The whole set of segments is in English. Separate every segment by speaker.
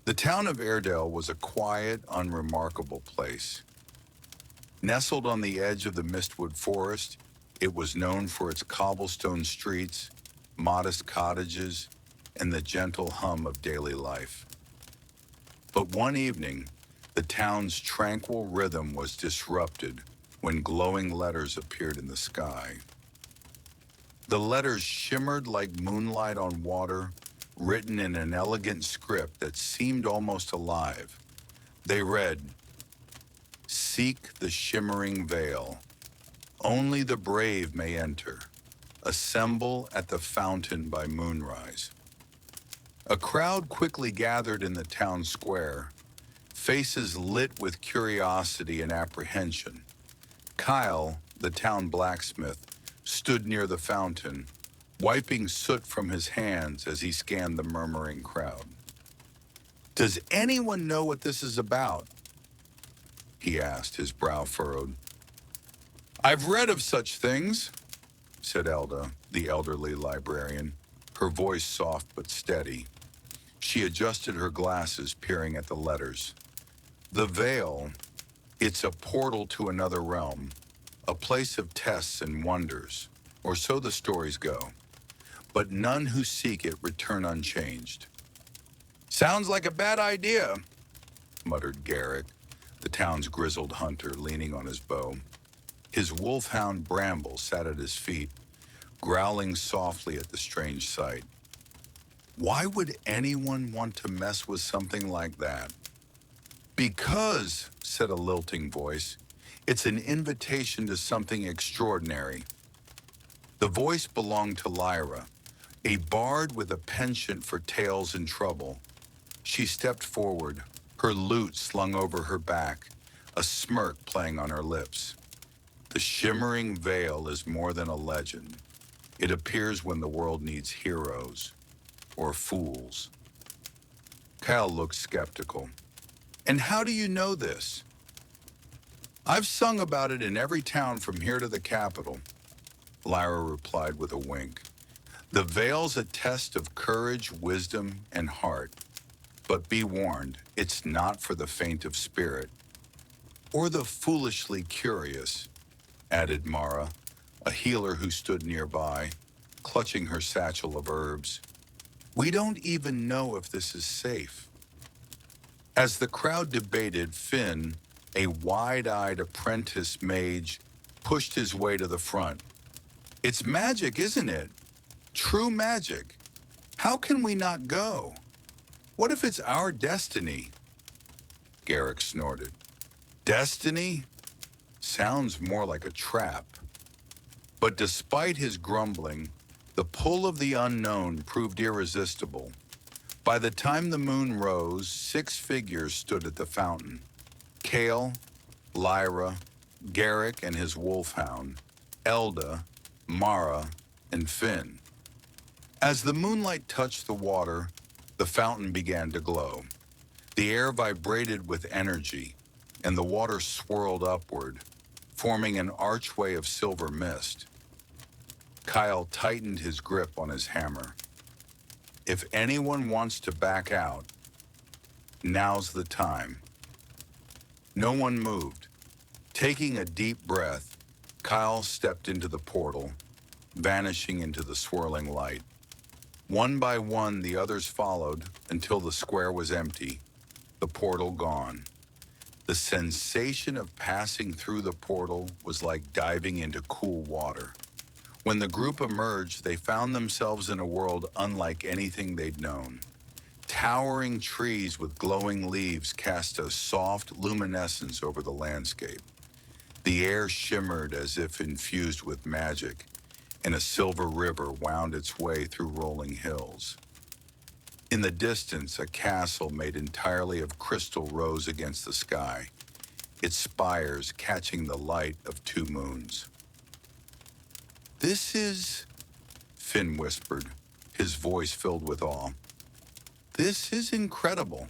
Speaker 1: The town of Eredale was a quiet, unremarkable place. Nestled on the edge of the Mistwood Forest, it was known for its cobblestone streets, modest cottages, and the gentle hum of daily life. But one evening, the town's tranquil rhythm was disrupted when glowing letters appeared in the sky. The letters shimmered like moonlight on water, written in an elegant script that seemed almost alive. They read, "Seek the Shimmering Veil. Only the brave may enter. Assemble at the fountain by moonrise." A crowd quickly gathered in the town square, faces lit with curiosity and apprehension. Kyle, the town blacksmith, stood near the fountain, wiping soot from his hands as he scanned the murmuring crowd. "Does anyone know what this is about?" he asked, his brow furrowed. "I've read of such things," said Elda, the elderly librarian, her voice soft but steady. She adjusted her glasses, peering at the letters. "The Veil, it's a portal to another realm, a place of tests and wonders, or so the stories go. But none who seek it return unchanged." "Sounds like a bad idea," muttered Garrick, the town's grizzled hunter, leaning on his bow. His wolfhound Bramble sat at his feet, growling softly at the strange sight. Why would anyone want to mess with something like that? "Because," said a lilting voice, "it's an invitation to something extraordinary." The voice belonged to Lyra, a bard with a penchant for tales and trouble. She stepped forward, her lute slung over her back, a smirk playing on her lips. "The Shimmering Veil is more than a legend. It appears when the world needs heroes, or fools." Cal looked skeptical. "And how do you know this?" "I've sung about it in every town from here to the capital," Lyra replied with a wink. "The veil's a test of courage, wisdom, and heart. But be warned, it's not for the faint of spirit. Or the foolishly curious," added Mara, a healer who stood nearby, clutching her satchel of herbs. "We don't even know if this is safe." As the crowd debated, Finn, a wide-eyed apprentice mage, pushed his way to the front. "It's magic, isn't it? True magic. How can we not go? What if it's our destiny?" Garrick snorted. "Destiny? Sounds more like a trap." But despite his grumbling, the pull of the unknown proved irresistible. By the time the moon rose, 6 figures stood at the fountain. Kale, Lyra, Garrick and his wolfhound, Elda, Mara, and Finn. As the moonlight touched the water, the fountain began to glow. The air vibrated with energy, and the water swirled upward, forming an archway of silver mist. Kyle tightened his grip on his hammer. "If anyone wants to back out, now's the time." No one moved. Taking a deep breath, Kyle stepped into the portal, vanishing into the swirling light. One by one, the others followed until the square was empty, the portal gone. The sensation of passing through the portal was like diving into cool water. When the group emerged, they found themselves in a world unlike anything they'd known. Towering trees with glowing leaves cast a soft luminescence over the landscape. The air shimmered as if infused with magic, and a silver river wound its way through rolling hills. In the distance, a castle made entirely of crystal rose against the sky, its spires catching the light of 2 moons. "This is," Finn whispered, his voice filled with awe. "This is incredible."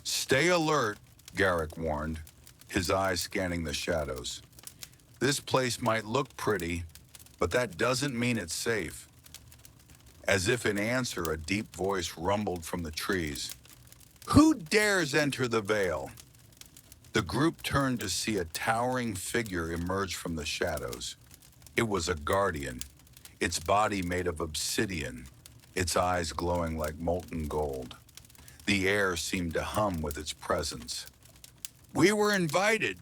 Speaker 1: "Stay alert," Garrick warned, his eyes scanning the shadows. "This place might look pretty, but that doesn't mean it's safe." As if in answer, a deep voice rumbled from the trees. Who dares enter the veil? The group turned to see a towering figure emerge from the shadows. It was a guardian, its body made of obsidian, its eyes glowing like molten gold. The air seemed to hum with its presence. We were invited,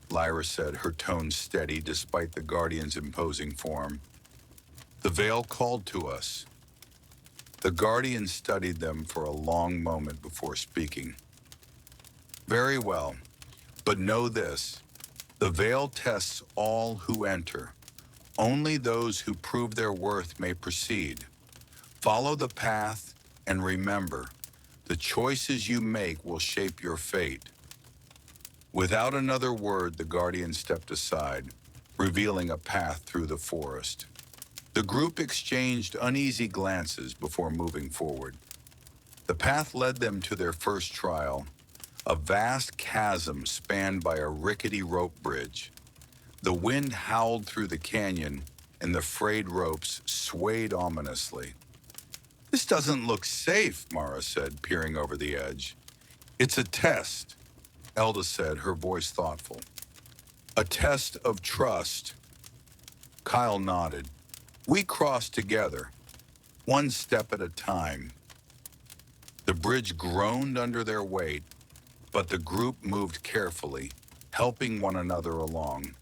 Speaker 1: Lyra said, her tone steady despite the guardian's imposing form. The veil called to us. The guardian studied them for a long moment before speaking. Very well, but know this. The veil tests all who enter. Only those who prove their worth may proceed. Follow the path and remember, the choices you make will shape your fate. Without another word, the guardian stepped aside, revealing a path through the forest. The group exchanged uneasy glances before moving forward. The path led them to their first trial, a vast chasm spanned by a rickety rope bridge. The wind howled through the canyon, and the frayed ropes swayed ominously. This doesn't look safe, Mara said, peering over the edge. It's a test, Elda said, her voice thoughtful. A test of trust. Kyle nodded. We cross together, one step at a time. The bridge groaned under their weight, but the group moved carefully, helping one another along.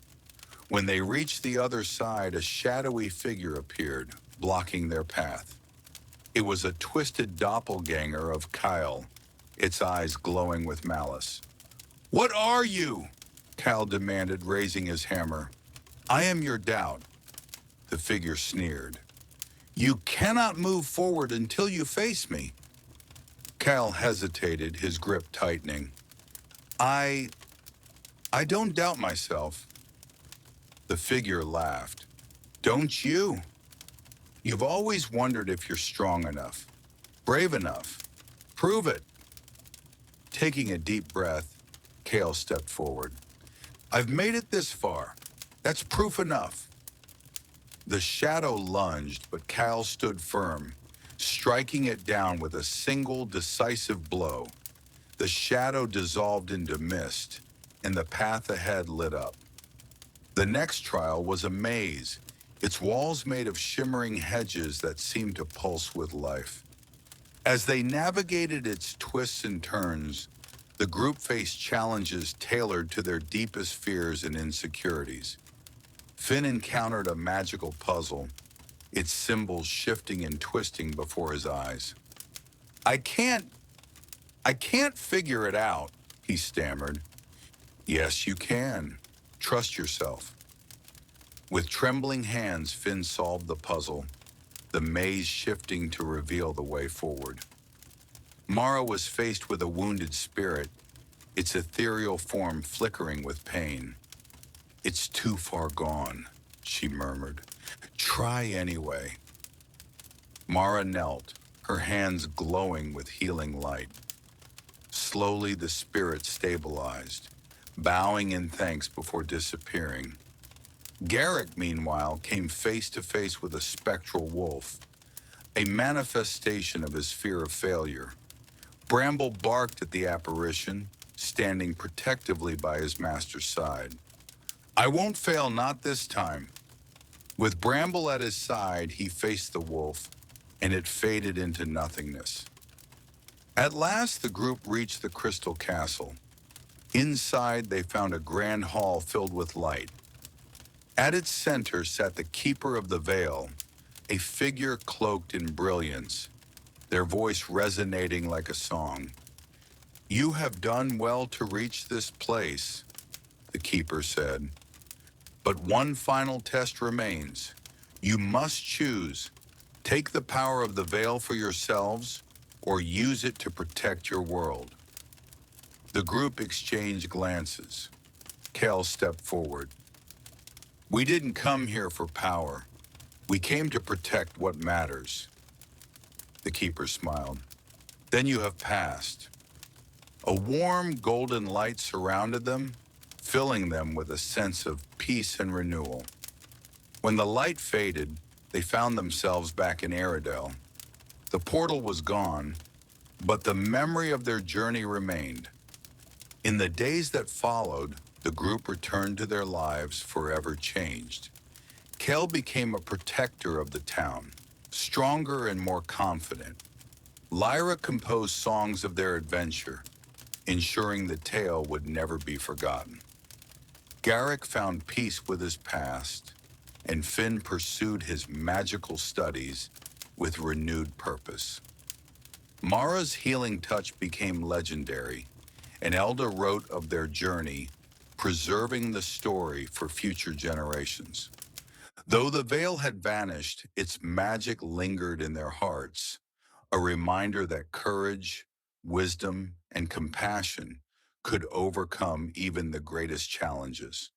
Speaker 1: When they reached the other side, a shadowy figure appeared, blocking their path. It was a twisted doppelganger of Kyle, its eyes glowing with malice. What are you? Kyle demanded, raising his hammer. I am your doubt. The figure sneered. You cannot move forward until you face me. Cal hesitated, his grip tightening. I don't doubt myself. The figure laughed. Don't you? You've always wondered if you're strong enough, brave enough. Prove it. Taking a deep breath, Kale stepped forward. I've made it this far. That's proof enough. The shadow lunged, but Cal stood firm, striking it down with a single decisive blow. The shadow dissolved into mist, and the path ahead lit up. The next trial was a maze, its walls made of shimmering hedges that seemed to pulse with life. As they navigated its twists and turns, the group faced challenges tailored to their deepest fears and insecurities. Finn encountered a magical puzzle, its symbols shifting and twisting before his eyes. I can't figure it out, he stammered. Yes, you can. Trust yourself. With trembling hands, Finn solved the puzzle, the maze shifting to reveal the way forward. Mara was faced with a wounded spirit, its ethereal form flickering with pain. It's too far gone, she murmured. Try anyway. Mara knelt, her hands glowing with healing light. Slowly the spirit stabilized, bowing in thanks before disappearing. Garrick, meanwhile, came face to face with a spectral wolf, a manifestation of his fear of failure. Bramble barked at the apparition, standing protectively by his master's side. I won't fail, not this time. With Bramble at his side, he faced the wolf, and it faded into nothingness. At last, the group reached the Crystal Castle. Inside, they found a grand hall filled with light. At its center sat the Keeper of the Veil, a figure cloaked in brilliance, their voice resonating like a song. You have done well to reach this place, the Keeper said. But one final test remains. You must choose. Take the power of the veil for yourselves, or use it to protect your world. The group exchanged glances. Kel stepped forward. We didn't come here for power. We came to protect what matters. The Keeper smiled. Then you have passed. A warm, golden light surrounded them, filling them with a sense of peace and renewal. When the light faded, they found themselves back in Eredale. The portal was gone, But the memory of their journey remained. In the days that followed, the group returned to their lives forever changed. Kel became a protector of the town, stronger and more confident. Lyra composed songs of their adventure, ensuring the tale would never be forgotten. Garrick found peace with his past, and Finn pursued his magical studies with renewed purpose. Mara's healing touch became legendary, and Elda wrote of their journey, preserving the story for future generations. Though the veil had vanished, its magic lingered in their hearts, a reminder that courage, wisdom, and compassion could overcome even the greatest challenges.